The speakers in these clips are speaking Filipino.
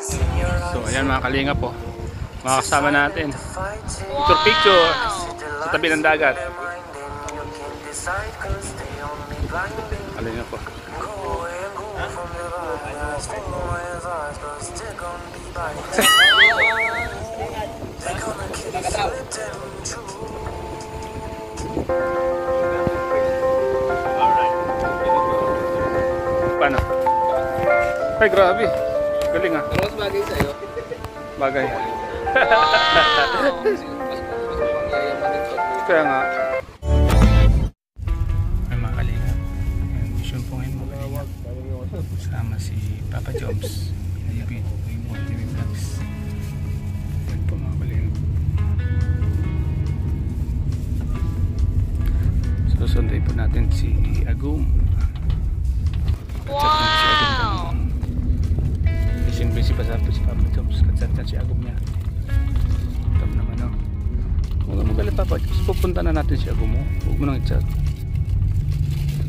So ayan mga kalinga po, mga kasama natin. Picture picture sa tabi ng dagat. Kalinga po. Paano? Ay grabe. Galing ah. Mas bagay sa'yo. Bagay. Wow! Kaya nga. Ay mga kalinga. Mission po ngayon mga kalinga. Sama si Papa Joms. Pinayabit. TV Vlogs. Yan po mga kalinga. Susunday po natin si Agum. Wow! Busy pa sa si Papa Joms. Katsat si Agum niya. Tap naman o. Huwag mo galit Papa Joms. Pupunta na natin si Agum mo. Huwag mo nang i-chat.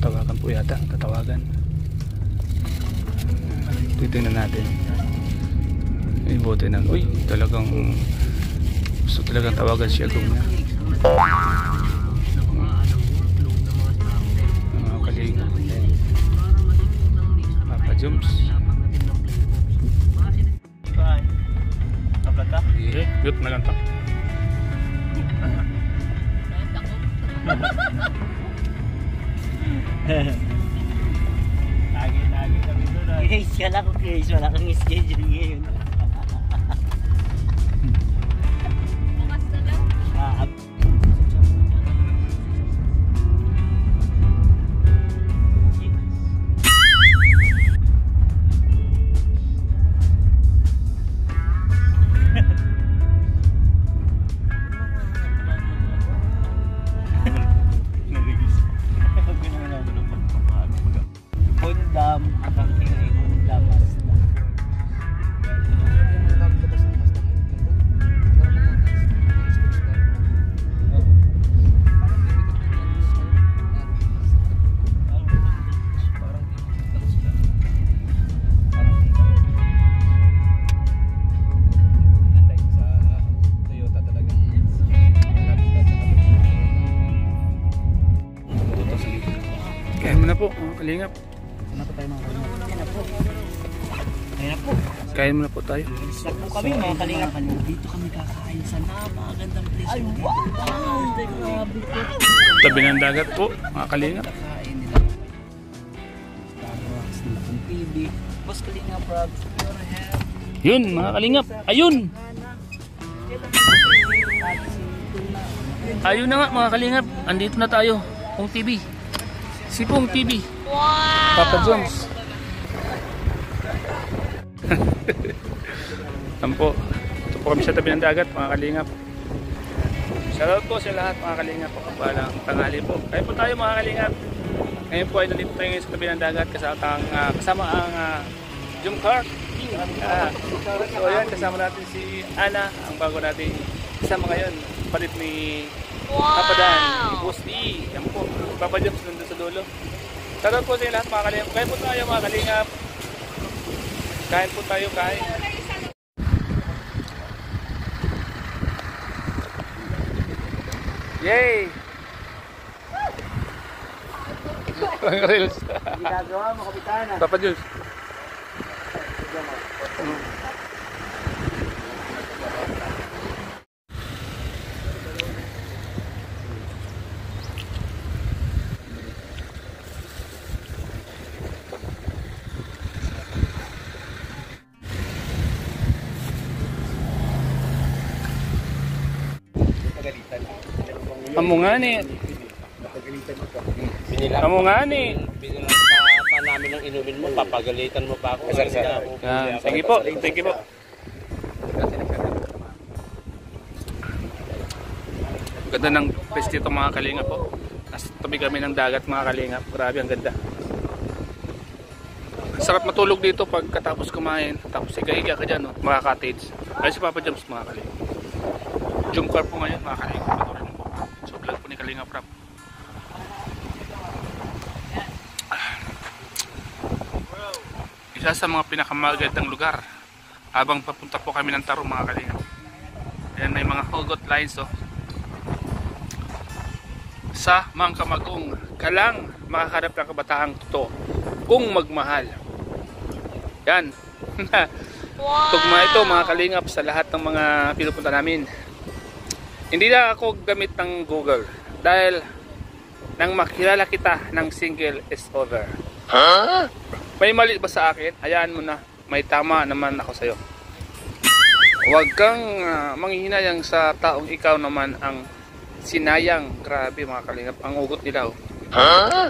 Tatawagan po yata. Tatawagan. Titingnan natin. Ay buti na. Uy talagang gusto talagang tawagan si Agum niya. Mga kalinga. Papa Joms. Mute na lang to. Lagi kami doon. Grace ka lang, Grace. Wala kang schedule ngayon. Bukas na lang. Hundam, akang tingay, hundam, basta. Kaya mo na po, kalingap. Ano pa tayo mga kalingap? Kaya na po. Kaya na po. Kaya mo na po tayo. Start po kami mga kalingap. Dito kami kakain sa napakagandang place. Ay, wow! Grabe po. Tabi ng dagat po, mga kalingap. Kakain nila. Starbucks, nila kong TV. Boss Kalingap, Rob. Yun, mga kalingap. Ayun! Ayun na nga mga kalingap. Andito na tayo. Pong TV. Si Pong TV. Wow! Papa Joms. Tampo. Ito po kami sa tabi ng dagat mga kalingap. Shoutout po sa lahat mga kalingap. Palang tanghali po. Kaya po tayo mga kalingap. Ngayon po ay nandito tayo ngayon sa tabi ng dagat. Kasama ang Jum Car. So ayan, kasama natin si Ana. Ang bago natin kasama ngayon. Palit ni Papa Dan, ni Boss D. Yan po. Papa Joms nandun sa dulo. Shoutout po sa lahat mga kalingap. Kain po tayo mga kalingap. Kain po tayo, kain. Yay! Ang reels. Ginagawa mo, Kapitana. Papa Joms. Amo nga ni. Amo nga ni. Binilang pa namin ng inumin mo, papagalitan mo pa ako. Thank you po. Thank you po. Ganda ng place dito mga kalingap po. Nasa tabi kami ng dagat mga kalingap. Grabe ang ganda. Sarap matulog dito pagkatapos kumain. Tapos higa-higa ka dyan, no? Mga cottage. Ay si Papa Joms mga kalingap. Jum Car po ngayon mga kalingap. So vlog po ni Kalingap Rap. Isa sa mga pinakamagandang lugar habang papunta po kami ng Tarong mga kalingap. Ayan, may mga hugot lines oh. Sa Mangkamagong kalang makakarap ng kabataang totoo kung magmahal. Yan. Tugma ito mga kalingap sa lahat ng mga pinupunta namin. Hindi na ako gamit ng Google dahil nang makilala kita ng single is over. Huh? May mali ba sa akin? Hayaan mo na. May tama naman ako sa'yo. Huwag kang manghihinayang sa taong ikaw naman ang sinayang. Grabe mga kalingap, ang ugot nila oh. Huh?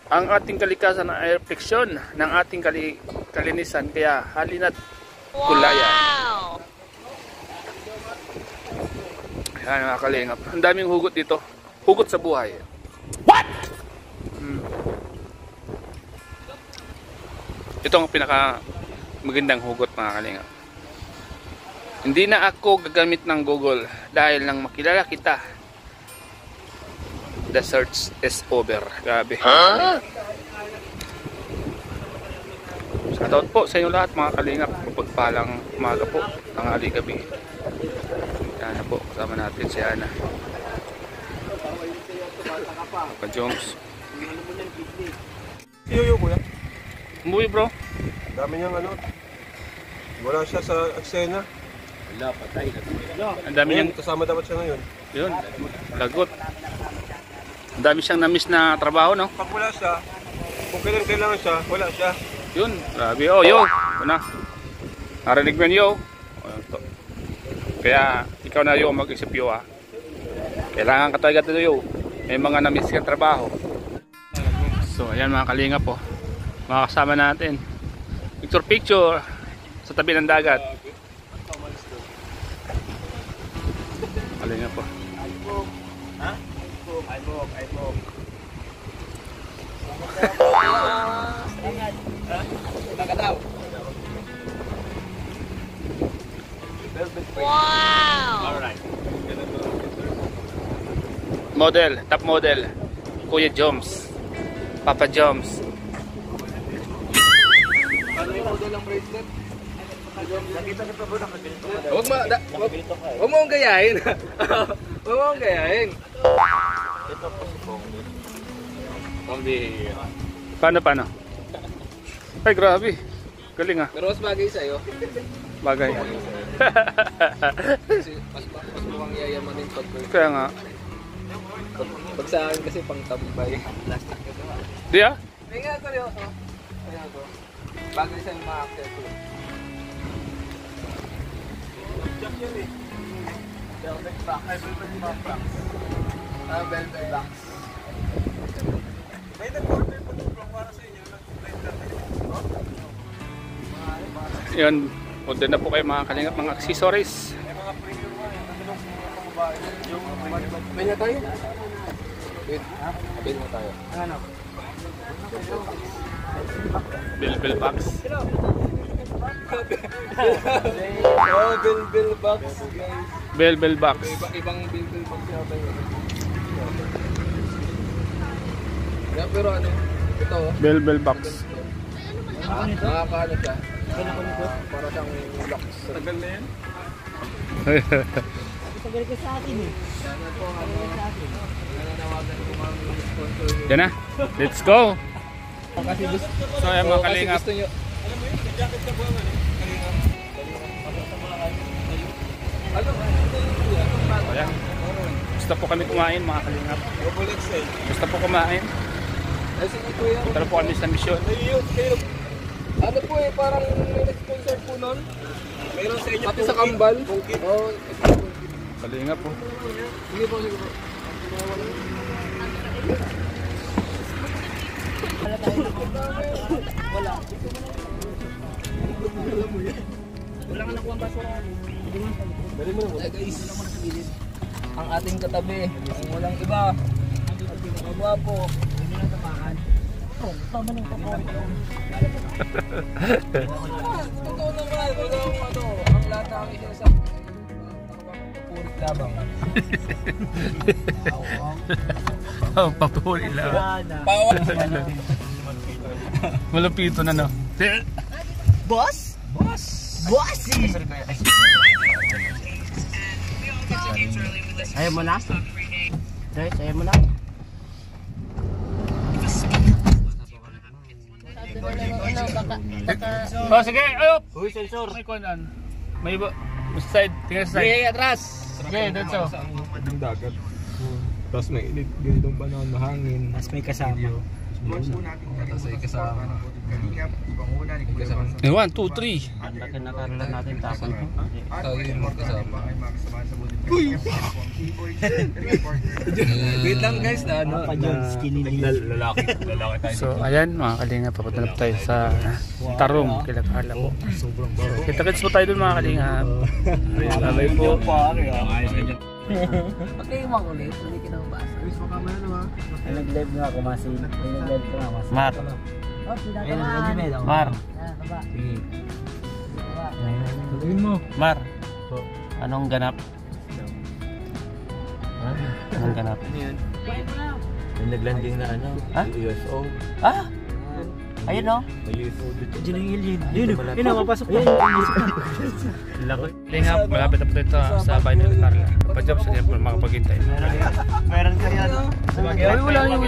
Ang ating kalikasan ay refleksyon ng ating kalinisan, kaya halina't kulayan. Wow! Ayan mga kalingap, ang daming hugot dito. Hugot sa buhay. What? Ito ang pinaka magandang hugot mga kalingap. Hindi na ako gagamit ng Google dahil nang makilala kita, the search is over. Grabe. Huh? Shoutout po sa inyo lahat mga kalingap. Pagpalang umaga po, tanghali gabi. Yan na po, kasama natin si Ana. Pa-Jones. Yoyo kuya. Umuwi bro. Dami niyang ano. Wala siya sa eksena. Wala, patay. Ang dami niyang, Kasama dapat siya ngayon. yun, lagot. Ang dami siyang na-miss na trabaho, no? Pag wala siya, kung kailangan siya, wala siya. Yun, grabe. Oh, yo. Ito na. Narinig mo yun, yo. Oh, ito. Kaya, ikaw na yo, mag-isip yo, ah. Kailangan ka talaga ito, yo. May mga na-miss ka trabaho. So, ayan mga kalingap po. Mga kasama natin. Picture sa tabi ng dagat. Kalingap po. Wow! Model, top model. Kuya Joms. Papa Joms. Huwag mo akong gayahin. Huwag mo akong gayahin. Paano? Ay, grabe. Galing ah. Pero mas bagay sa'yo. Bagay. Kasi mas mukhang yayamanin pag Kaya nga. pag sa akin kasi pang tambay. Plastic ka ba? Di ah? May nga seryoso. Ayan ko. Bagay sa'yo mga actor ko. Velvet box. Velvet box. May nag-order po ito para sa inyo. Yun. Order na po kayo mga kalingap, mga accessories. May mga premium nga. Ano lang sa mga pambabae. May na tayo? Wait. Abel na tayo. Ano? Bill box. Oh, Bill box guys. Bill box. Ibang Bill box yata yun. Yeah, pero ano? Ito oh. Bill box. Nakakaano siya. Para siyang locks. Tagal na yan. Tagal ka sa akin eh. Sana po nananawagan ko mga sponsor nyo. Yan na. Let's go. Kasi gusto, So ayan mga kasi kalingap. gusto nyo. Alam mo yun, yung jacket na buwangan eh. Ayan. Gusto po kami kumain mga kalingap. Double XL. Gusto po kumain. Ay, sige kuya. Punta na po kami sa misyon. Kayo, Ano po eh, parang may nag-sponsor po nun. mayroon sa inyo Pati sa kambal. Pungkit. Oo. Kalingap po. Sige po, sige po. Wala nga nakuha ang basura. Ay guys, ang ating katabi, ang walang iba, ang gwapo, hindi na tamaan. Tama ng kapawin ko. Totoo naman, wala akong ano, ang lahat na kami sa papurit labang. Oh, papuli lang. Bawal. Malupito na no. Boss? Boss? Bossy! Ayaw mo na? Guys, ayaw mo na? Oh, sige, ayop! Uy, sensor! May kunan. May iba. Side, tingnan sa side. Sige, atras! Sige, doon so. Yung dagat. Tapos may init ganitong panahon, mahangin. Mas may kasama. Tapos ay kasama. Eh, 1, 2, 3. Laki na karolan natin tapon. Tayo yung kasama. Wait lang guys, na ano? Lalaki tayo. So, ayan mga kalinga, papunta na po tayo sa Tarong, kila Carla po. Sobrang baro. Kita-kits po tayo doon mga kalinga. Sabay po. Pag kayo makulit, hindi kinabasa. Nag-live nga ako, Masi. Nag-live ko nga, Masi. Mar. Mar. Sige. Sabihin mo. Mar. Anong ganap? Anong ganap? May naglanding na ano? Ha? USO. Ah! Ayun o. May USO dito. Diyan yung yun. Yun o, mapasok na. Kalinga, malapit na po tayo sa bahay nila Carla. Pag-job sa po makapaghintay. Meron ka yan. Ay, wala yung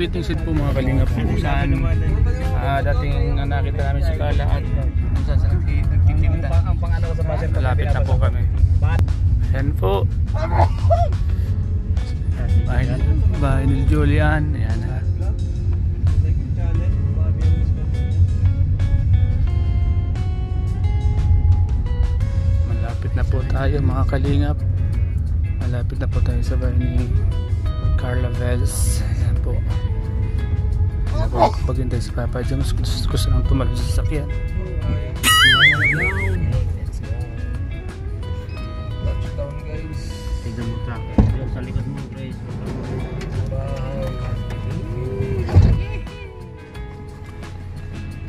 waiting seat po mga kalinga po. Saan dating nakita namin si Carla at kung saan sa nagtitinda. Malapit na po kami. Yan po. Bahay ni Julian. Ayan ha. Malapit na po tayo mga kalingap. Malapit na po tayo sa bahay ni Carla Vels. Ayan po. Ayan po kapaghintay si Papa James. Gusto nang tumalon sa sasakyan. Touchdown guys. Tignan mo truck. Sa likod mo, Grace.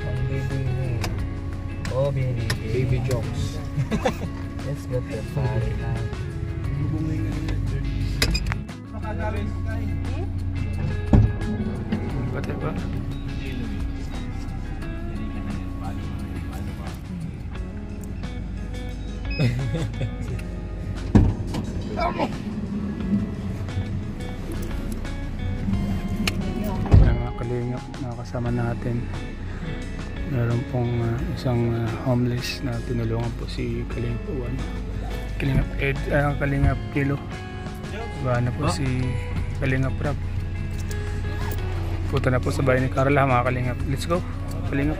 Ang baby ni. Oh, baby. Baby jokes. Let's get the party now. Pati ba? Mga kalingap na kasama natin, meron pong isang homeless na tinulungan po si Kalingap Uwan, Kalingap Ed, Kalingap Kilo. Ba na po si Kalingap Rap. Punta na po sa bahay ni Carla mga kalingap. Let's go Kalingap.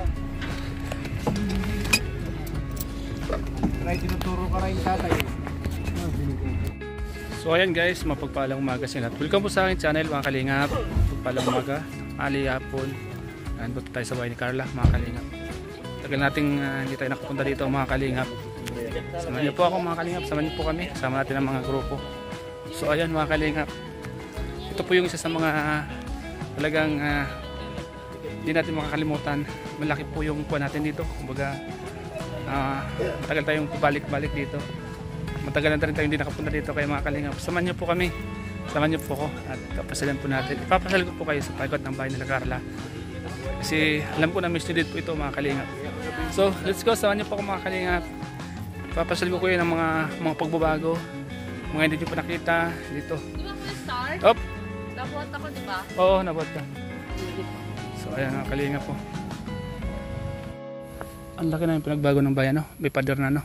Tinuturo ka rin tatay. So ayan guys, mapagpalang umaga sa lahat. Welcome po sa aking channel mga kalingap. Mapagpalang umaga, ali hapon. Ayan po tayo sa bahay ni Carla mga kalingap. Tagal nating hindi tayo nakapunta dito mga kalingap. Samahan niyo po ako mga kalingap. Samahan niyo po kami. Sama natin ang mga grupo. So ayan mga kalingap. Ito po yung isa sa mga talagang hindi natin makakalimutan. Malaki po yung kuha natin dito. Kumbaga matagal tayong pabalik-balik dito. Matagal na rin tayo hindi nakapunta dito kaya mga kalingap. Samahan niyo po kami. Samahan niyo po ako at kapasalan po natin. Ipapasal ko po kayo sa paikot ng bahay nila Carla. Kasi alam ko na miss nyo po ito mga kalingap. So let's go. Samahan niyo po ako mga kalingap. Ipapasal ko kayo ng mga pagbabago. Mga hindi nyo pa nakita dito. Di ba start? Op! Nabuhat ako, di ba? Oo, nabuhat ka. So ayan mga kalingap po. Ang laki na yung pinagbago ng bayan, no? May pader na, no?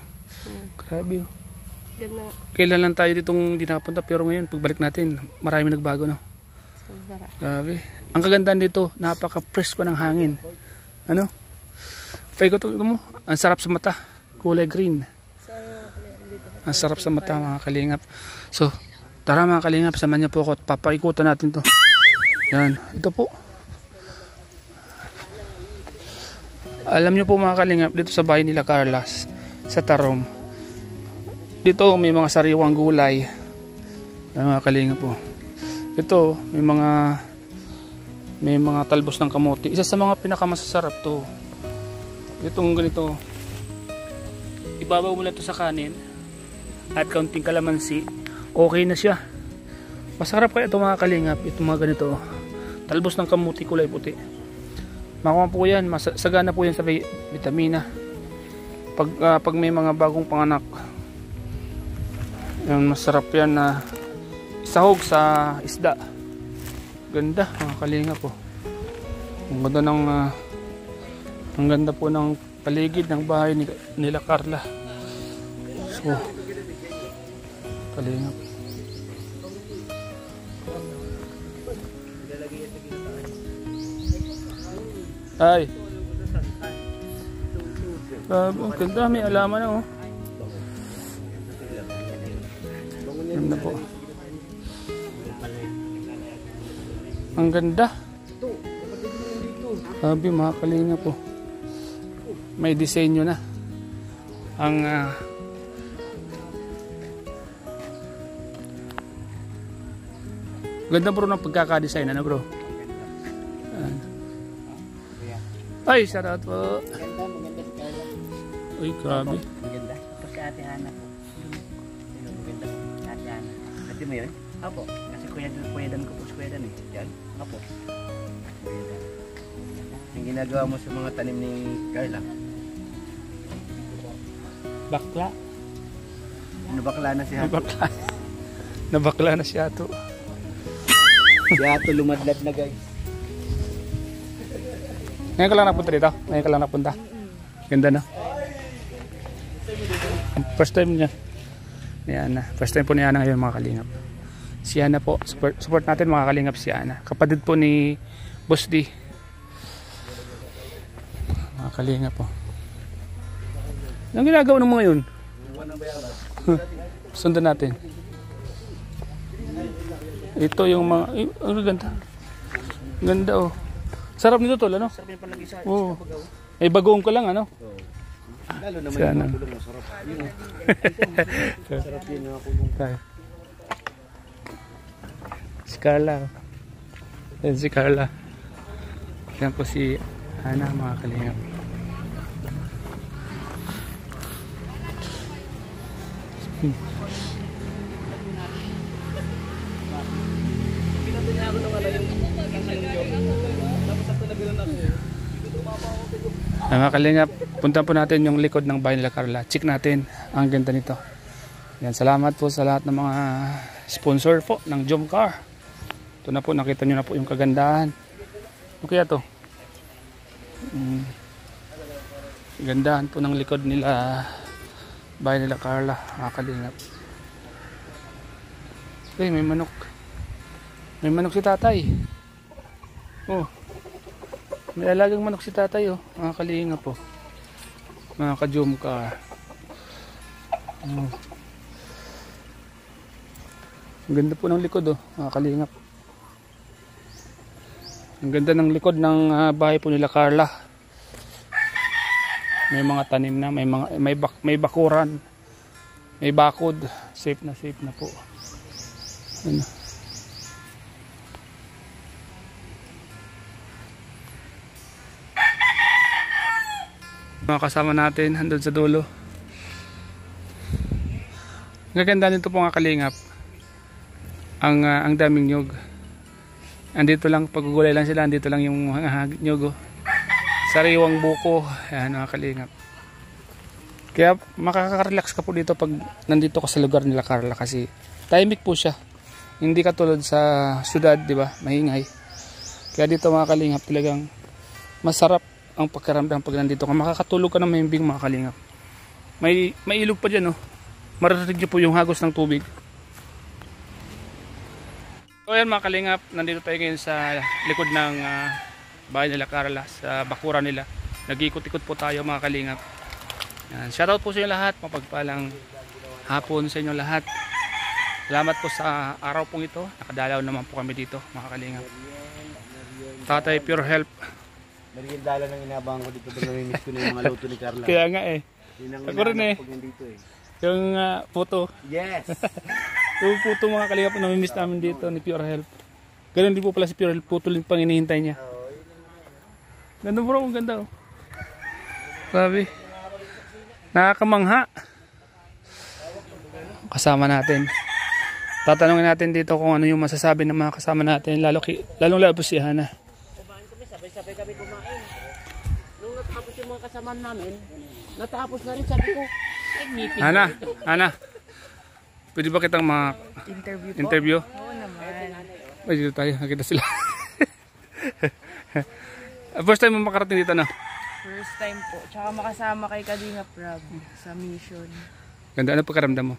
Grabe, oh. Ganda. Kailan lang tayo ditong hindi nakapunta pero ngayon pagbalik natin marami nagbago, no? Grabe. Ang kagandahan dito, napaka-fresh pa ng hangin. Ano? Paikot mo, ang sarap sa mata. Kulay green. Ang sarap sa mata mga kalingap. So, tara mga kalingap, samahan niyo po ako at papaikutan natin to. Yan, ito po. Alam niyo po mga kalingap, dito sa bahay nila Carlas, sa Tarong. Dito may mga sariwang gulay. Yan mga kalingap po. Ito, may mga talbos ng kamote. Isa sa mga pinakamasasarap to. Itong ganito. Ibabaw mo lang to sa kanin. At kaunting kalamansi, okay na siya. Masarap kaya ito mga kalingap. Itong mga ganito. Talbos ng kamuti kulay puti. Makuha po yan. Sagana po yan sa vitamina. Pag may mga bagong panganak, yan, masarap yan na sahog sa isda. Ganda mga kalinga po. Ang ganda ng ang ganda po ng paligid ng bahay nila Carla. So, kalinga po. Ay. Ang ganda, may alaman na oh. Ganda po. Ang ganda. Sabi mga kalinga po. May disenyo na. Ang ganda bro ng pagkakadesign ano bro. Ay, shout out po. Maganda si Carla. Uy, grabe. Maganda. Tapos si Ate Hana po. Maganda si Ate Hana. Ate mo yun? Apo. Kasi kuya Dan ko po si Kuya Dan eh. Yan? Apo. Kuya Dan. Yung ginagawa mo sa mga tanim ni Carla. Bakla. Nabakla na si Hato. Nabakla. Nabakla na siya to. Si Hato lumadlad na guys. Ngayon ka lang napunta dito? Ngayon ka lang napunta? Ganda na. First time niya. Ni Ana. First time po ni Ana ngayon mga kalingap. Si Ana po. Support natin mga kalingap si Ana. Kapatid po ni Boss D. Mga kalingap po. Anong ginagawa ng mga yun? Sundan natin. Ito yung mga... Ang ganda. Ganda oh. Sarap nito tol, ano? Sarap yung palagisa. Oo. Ay bagoong ko lang, ano? Lalo naman Sana. yung kulong masarap. Yun oh. Sarap yun yung kulong. Si Carla. Yan si Carla. Yan po si Ana mga kalingap. Mga kalingap, punta po natin yung likod ng bahay nila Carla. Check natin ang ganda nito. Yan, salamat po sa lahat ng mga sponsor po ng Jomcar. Ito na po, nakita nyo na po yung kagandahan. Ano kaya to? Gandahan po ng likod nila bahay nila Carla, mga kalingap. Okay, may manok. May manok si tatay. Oh. May alagang manok si tatay oh, mga kalingap po. Mga ka-Jomcar. Oh. Ang ganda po ng likod oh, mga kalingap. Ang ganda ng likod ng bahay po nila Carla. May mga tanim na, may bakuran. May bakod. Safe na po. Ano? Mga kasama natin andun sa dulo. Ang ganda nito po mga kalingap. Ang daming nyug. Andito lang, pagugulay lang sila, andito lang yung nyug oh. Sariwang buko. Ayan mga kalingap. Kaya makaka-relax ka po dito pag nandito ka sa lugar nila Carla kasi tahimik po siya. Hindi katulad sa syudad, di ba? Maingay. Kaya dito mga kalingap talagang masarap ang pakiramdam pag nandito ka. Makakatulog ka na mahimbing mga kalingap. May ilog pa dyan oh. Maririnig nyo po yung hagos ng tubig. So ayan mga kalingap, nandito tayo ngayon sa likod ng bahay nila Carla, sa bakuran nila. Nag-ikot-ikot po tayo mga kalingap. Yan. Shoutout po sa inyo lahat, mapagpalang hapon sa inyo lahat. Salamat po sa araw pong ito. Nakadalaw naman po kami dito mga kalingap. Tatay Pure Help. Meriendala ng inabangan ko dito. Namimiss ko na yung mga luto ni Carla. Kaya nga eh. Ako rin eh. Yung photo. Yes! Yung photo mga kalingap na namimiss namin dito ni Pure Help. Ganun din po pala si Pure Help. Photo lang pang hinihintay niya. Ganda bro, ang ganda oh. Sabi. Nakakamangha. Kasama natin. Tatanungin natin dito kung ano yung masasabi ng mga kasama natin. Lalong lalo si Hana. Sabay kami kumain. Nung natapos yung mga kasama namin, Natapos na rin, sabi ko. Ana. Pwede ba kitang interview? Oo naman. Ay, dito tayo. Nakita sila. First time mo makarating dito, no? First time po. Tsaka makasama kay Kalinga Prab sa mission. Ganda. Ano pagkaramdam mo?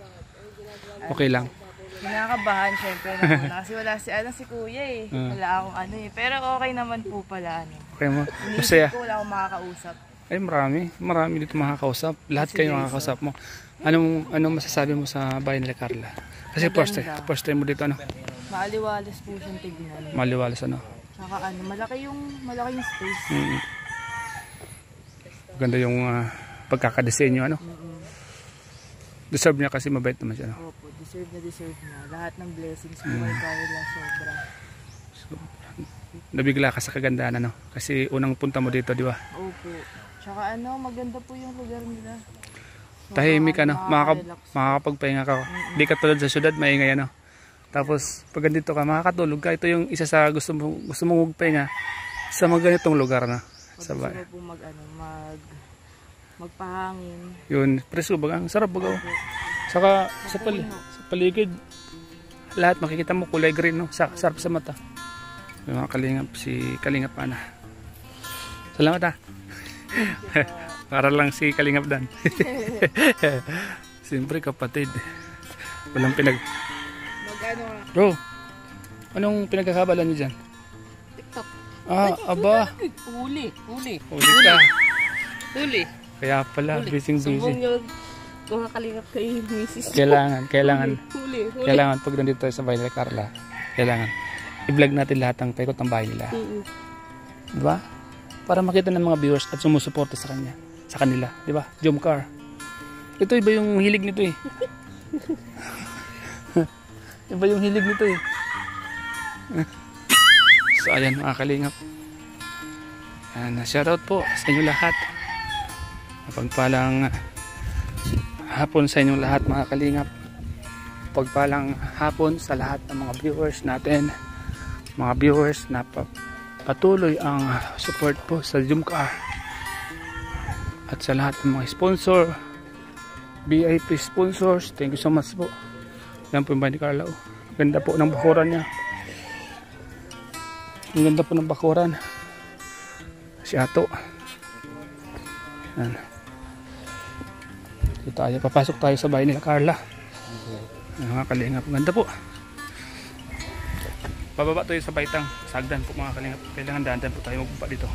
Okay lang. Kinakabahan syempre na muna. Kasi wala si kuya eh. Wala akong ano eh. Pero okay naman po pala ano. Okay mo? Inisip Masaya. ko wala akong makakausap. Ay, marami dito makakausap. Lahat kayo makakausap mo. Anong masasabi mo sa bahay nila Carla? Kasi Maganda. first time mo dito, ano? Maaliwalas po siyang tignan. Maliwalas, ano? Tsaka ano, malaki yung space. Ganda yung pagkakadesenyo, ano? Deserve niya kasi mabait naman siya, no? Opo, deserve na. Lahat ng blessings po kay Carla, sobra. Nabigla ka sa kagandahan, ano? Kasi unang punta mo dito, di ba? Opo. Tsaka ano, maganda po yung lugar nila. Tahimik, ano? Makaka-relax. Makakapagpahinga ka. Di ka tulad sa syudad, maingay, ano? Tapos, pag ganito ka, makakatulog ka. Ito yung isa sa gusto mong magpahinga sa mga ganitong lugar, na sa Pag bahay. gusto mo po magpahangin. Yun, preso baga, ang sarap baga. Saka sa paligid, lahat makikita mo kulay green, no? Sarap sa mata. Yung mga kalingap, si Kalingap Ana. Salamat, para lang si Kalingap Dan. Siyempre kapatid. Walang Mag-ano nga. Bro, anong pinagkakabalan niyo dyan? TikTok. Aba. Huli. Ka. Huli. Kaya pala, busy. Sumbong yun. Kung nakalingap kay Mrs. Kailangan. Huli. Kailangan pag nandito tayo sa bahay nila Carla, kailangan i-vlog natin lahat ng paikot ng bahay nila. Diba? Para makita ng mga viewers at sumusuporta sa kanila. Diba? Jomcar. Ito iba yung hilig nito eh. Iba yung hilig nito eh. So ayan mga kalingap. Shoutout po sa inyo lahat. Pagpalang hapon sa inyong lahat mga kalingap. Pagpalang hapon sa lahat ng mga viewers natin. Mga viewers na patuloy ang support po sa Jomcar. At sa lahat ng mga sponsor, VIP sponsors, thank you so much po. Yan po yung bahay ni Carla. Ganda po ng bakuran niya. Ang ganda po ng bakuran. Si Ato. Yan. Dito tayo, papasok tayo sa bahay nila Carla. Mga kalingap, ganda po. Pababa tayo sa baitang sagdan po mga kalingap. Kailangan dahan po tayo magbaba dito.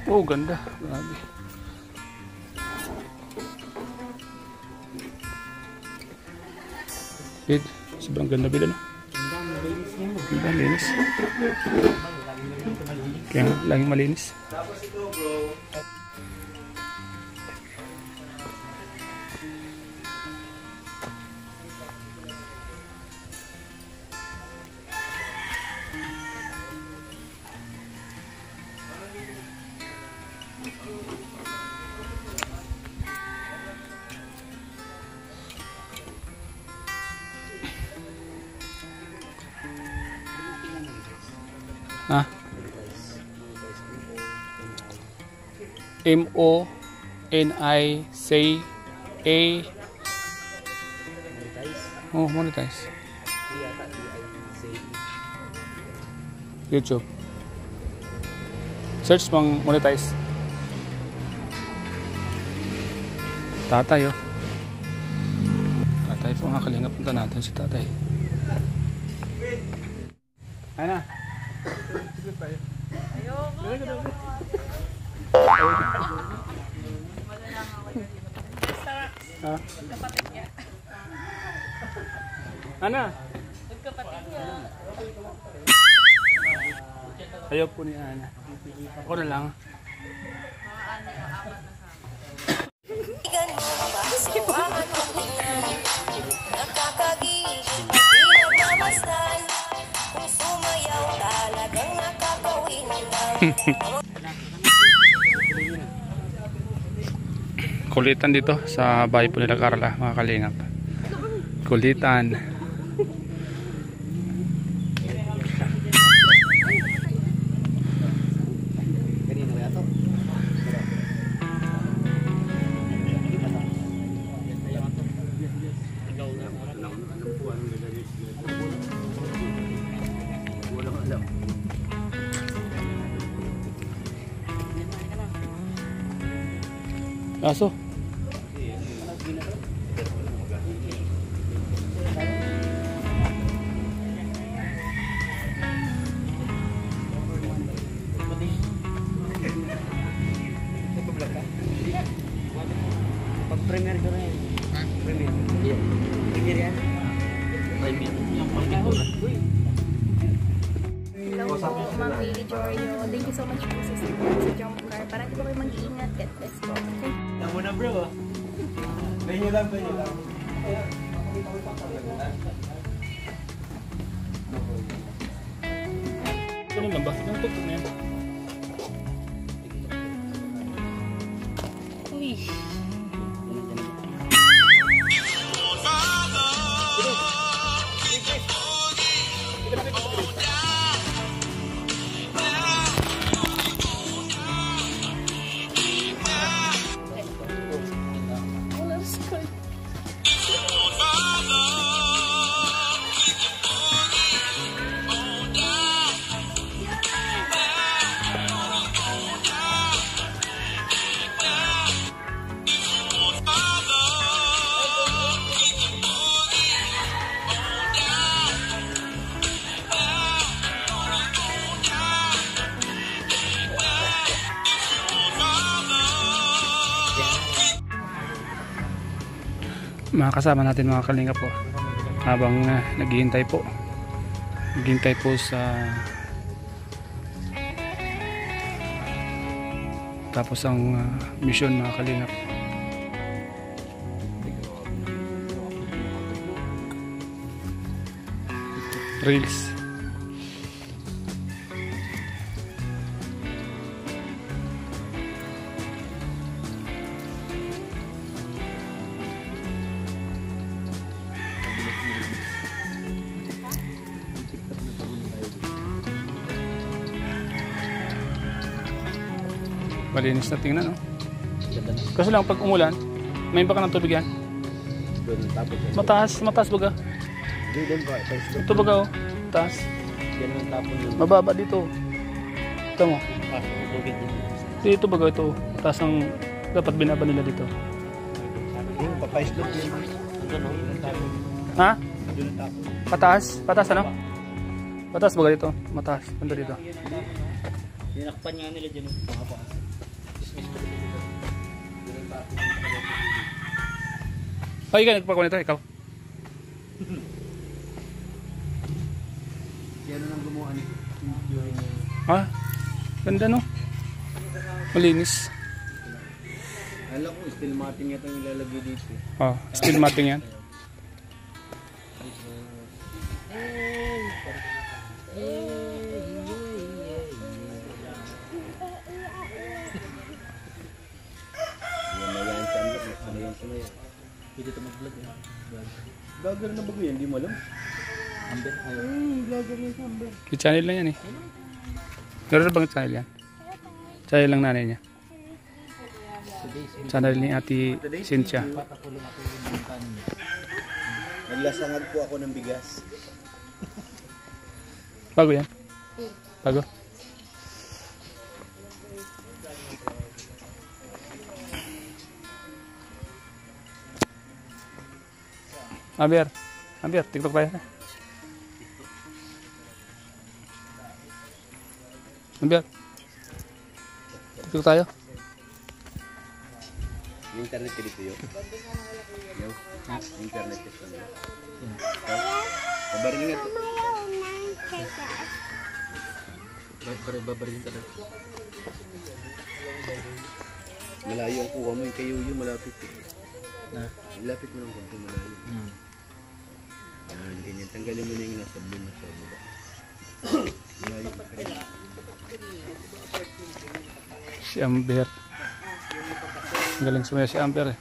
Oh, ganda. Grabe. Bid, sobrang ganda bid, ano? Ganda, linis. Kaya laging malinis. M-O-N-I-C-A. Oh, monetize. YouTube. Search pang monetize. Tatay, oh. Tatay po nga kalingap. Punta natin si tatay. Ano? Ha? Ana? Ayaw po ni Ana. Ako na lang. Kulitan dito sa bahay po nila Carla, mga kalingap. Kulitan. Aso. Pag-premier ko rin. Premier. Premier yan. Premier. Yung pang-picture. Hello po, Ma'am Lily Jorio. Thank you so much po sa support sa Jump Car. Parang po kayo mag-iingat. God bless po. Tama na bro. Venue lang, venue lang. Ano lang ba? Yung tuktok na yan. Uy. Mga kasama natin mga kalinga po habang naghihintay po sa tapos ang mission mga kalinga po. Reels. Malinis na tingnan, no? Kasi lang pag umulan, may baka ng tubig yan. Mataas baga. Ito baga, oh. Taas. Mababa dito. Ito mo. Dito baga ito. Taas ang dapat binaba nila dito. Ha? Pataas? Pataas ano? Pataas baga dito. Mataas. Banda dito. Dinakpan nga nila dyan. Ay, ikaw nagpakuha nito, ikaw. Yan ang gumawa nito. Ah, ganda no? Malinis. Alam ko, steel matting yata yung ilalagay dito. Oh, steel matting yan. Pwede ito mag-vlog eh. Vlogger na bago yan, di mo alam. Amber. Vlogger na yung Amber. Yung channel lang yan eh. Meron na bang channel yan? Channel lang nanay niya. Channel ni Ate Cynthia. Naglasangag po ako ng bigas. Bago yan? Bago? Amber, TikTok tayo. Amber, TikTok tayo. Internet ka dito yun. Internet ka dito. Babarin nga ito. Babarin talaga. Malayo ang kuha mo yung kayo yung malapit. Malapit mo ng konti malayo. Ganyan. Tanggalin mo na yung nasa blue na sa baba. Malayo pa rin. Si Amber. Galing sumaya si Amber eh.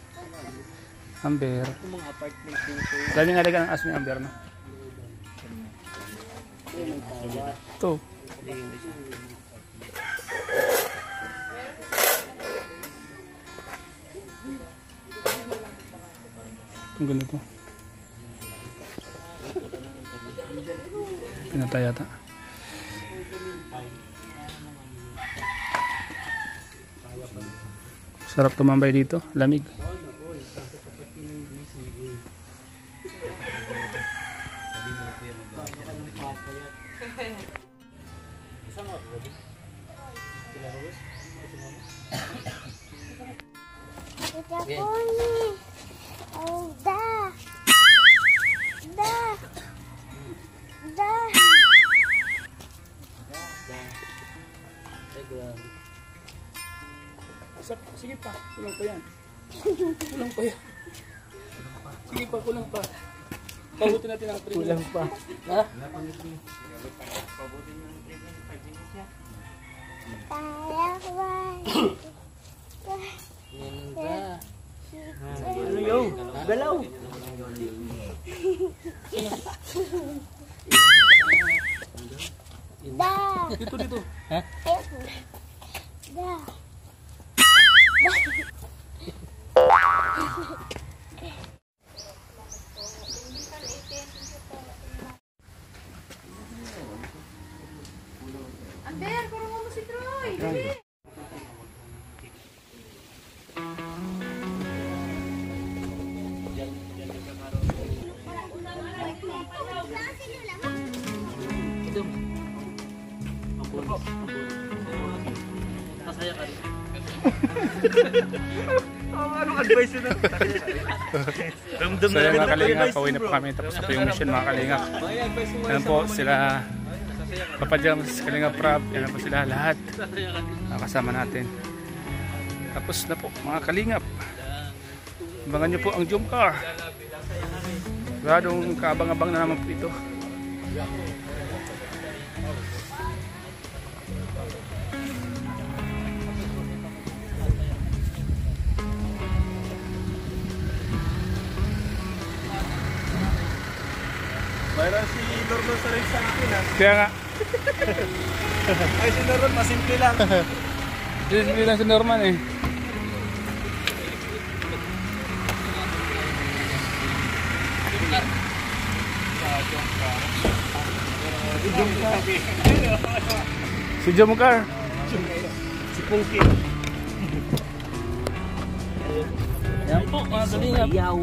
Amber. Daming alaga ng aso ni Amber, no? Ito. Ang ganito. Pinatay yata. Sarap tumambay dito, lamig. Sige pa, kulang pa yan. Kulang pa yan. Sige pa, kulang pa. Pabuti natin ang 3 minutes. Kulang pa. Ha? Ano yun? Galaw. Dito, dito. Ha? Ander, kurungan mo si Troy. Dali. Kasaya ka rin. Anong advice yun? Ramdam So yung mga kalingap, pauwi na po kami. Tapos na po yung mission mga kalingap. Yan po sila Papa Jams, Kalingap Prab. Yan po sila lahat. Kasama natin. Tapos na po mga kalingap. Abangan nyo po ang Jump Car. Radong kaabang-abang na naman po ito. Mayroon si Norman sa rin sa akin ha. Kaya nga, Ay si Norman, masimple lang. hindi lang si Norman eh. Si Jump Car. Si Pungki. Yan po mga kalingap. Yaw.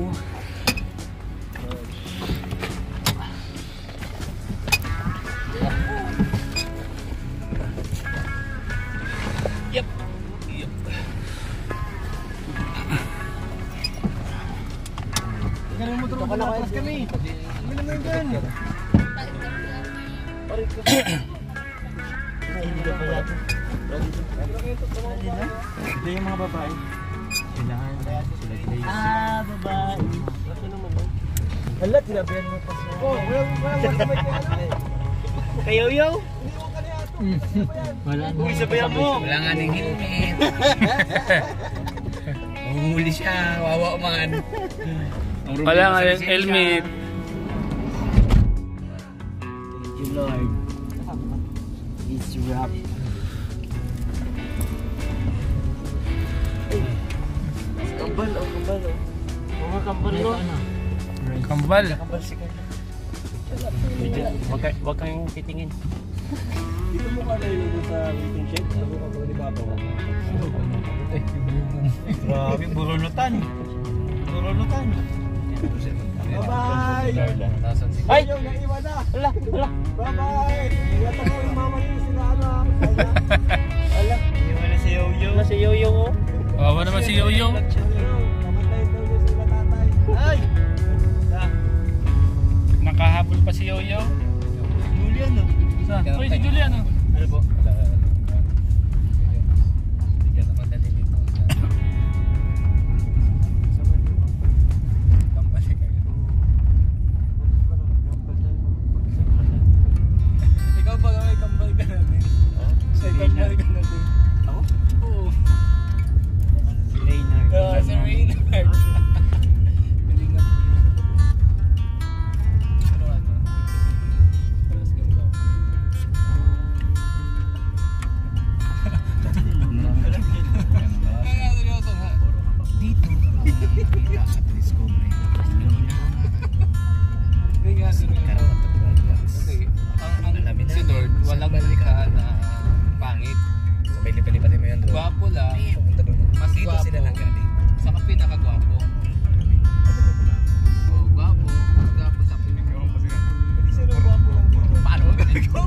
Yep. Ganun mo ito na atras kami. Hindi naman dyan. Hindi ka pala. Ito yung mga babae. Kailangan sila Babae. Hala, tinabihan mo pa siya. Oh, walang masamay ko alam. Kayaw-yaw. Wala nang sabayan mo. Wala nga ng helmet. Mahuli siya. Wawa man. Wala nga yung helmet. Thank you, Lord. It's wrap. Kambal, oh, kambal, oh. Mga kambal, no? Kambal. Kambal si Kaya. Huwag kang titingin. Dito mo ka na yun sa waiting shed. Ano ka ba ni Papa mo? Grabe, burunutan. Burunutan. Bye-bye! Ay! Yung naiwan na! Ala! Ala! Bye-bye! Ingat ako yung mama niyo sila ano. Ala! Iwan na si Yoyo. Ala si Yoyo, oh. Kawawa naman si Yoyo. Namatay daw niya sila tatay. Ay! Nakahabol pa si Yoyo. Julian, no? Saan? Uy, si Julian oh. Ano po? Ikaw ba may kambal ka natin? May kambal ka natin? Ako? Oo. Si Reynard. Si Reynard. Si Lord, walang balikaan na pangit. Sabay lipat-lipatin mo yan, Gwapo lang. Mas Dito sila nanggaling. Sa pinakagwapo. Oh, gwapo. Gwapo sa pinakagwapo. Hindi sila gwapo lang dito. Paano gagawa?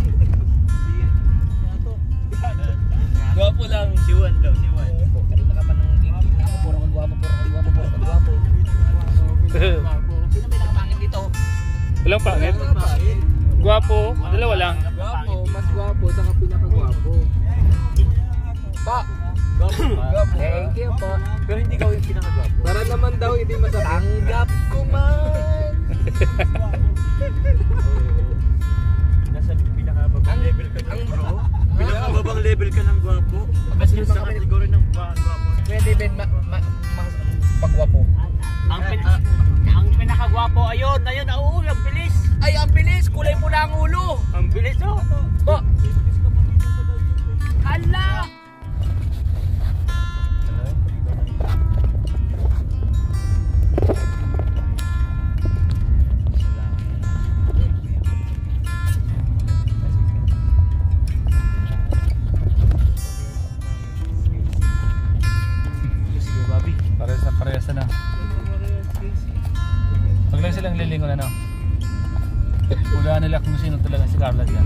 Gwapo lang. Si Juan daw, si Juan. Kanina ka pa nang gigil na ako. Puro kang gwapo. Sino may nakapangit dito? Walang pangit. Gwapo. Dalawa lang. Gwapo. Mas gwapo sa pinakagwapo. Pa! Gwapo. Thank you po. Pero hindi ka yung pinakagwapo. Para naman daw hindi masakit. Tanggap ko man! Nasa pinakababang level ka ng bro. Pinakababang level ka ng gwapo. Kasi sa kategory ng gwapo. Pwede Ben, pagwapo. Ang pinakagwapo, ayun, oo, ang bilis. Ay, ang bilis! Kulay pula ang ulo! Ang bilis, oh. Ba? Hala! Parehas na. Pag lang silang lilingon na. Wala nila kung sino talaga si Carla diyan.